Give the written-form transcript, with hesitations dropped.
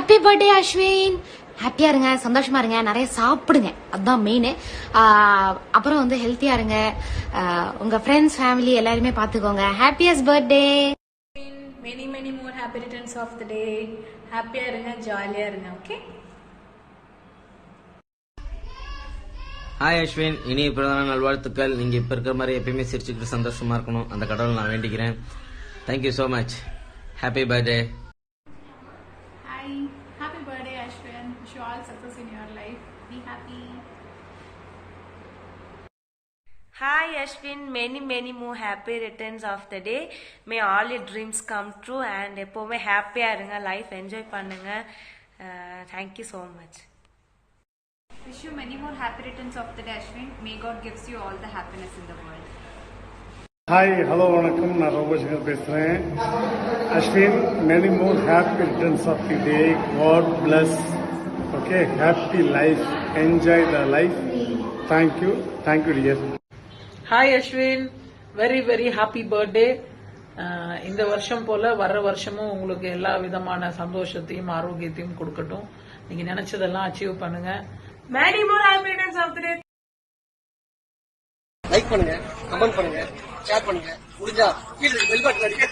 Happy birthday Ashwin. ஹாப்பியா இருங்க, சந்தோஷமா இருங்க, நிறைய சாப்பிடுங்க, அதுதான் மெயின். அப்புறம் வந்து ஹெல்த்தியா இருங்க, உங்க ஃப்ரெண்ட்ஸ் ஃபேமிலி எல்லாருமே பாத்துக்கோங்க. Happiest birthday. Many many more happy returns of the day. ஹாப்பியா இருங்க, ஜாலியா இருங்க. ஓகே. ஹாய் அஸ்வின், இனிய பிறந்தநாள் நல்வாழ்த்துக்கள். நீங்க இப்ப இருக்கிற மாதிரி எப்பயுமே சிரிச்சுக்கிட்டு சந்தோஷமா இருக்கணும், அந்த கடவுள் நான் வேண்டிக்கிறேன். Thank you so much. Happy birthday. Hi, happy birthday Ashwin. Wish you all success in your life. Be happy. Hi Ashwin, many more happy returns of the day. May all your dreams come true and எப்பவுமே ஹாப்பியா இருங்க, life enjoy பண்ணுங்க. Thank you so much. Wish you many more happy returns of the day, Ashwin. May God gives you all the happiness in the world. Hi, hello, வணக்கம். நான் ரோபோசங்கர் பேசுகிறேன். Ashwin, many more happy returns of the day. God plus. Okay, happy life, enjoy the life. Thank you dear. Hi Ashwin, very very happy birthday. இந்த வருஷம் போல வர்ற வருஷமும் உங்களுக்கு எல்லா விதமான சந்தோஷத்தையும் ஆரோக்கியத்தையும் கொடுக்கட்டும். நீங்க நினைச்சதெல்லாம் அச்சீவ் பண்ணுங்க. Many more happy returns of the day. Like பண்ணுங்க, கமெண்ட் பண்ணுங்க, ஷேர் பண்ணுங்க. முடிஞ்சா கீழே பெல் பட்டன் அடிங்க.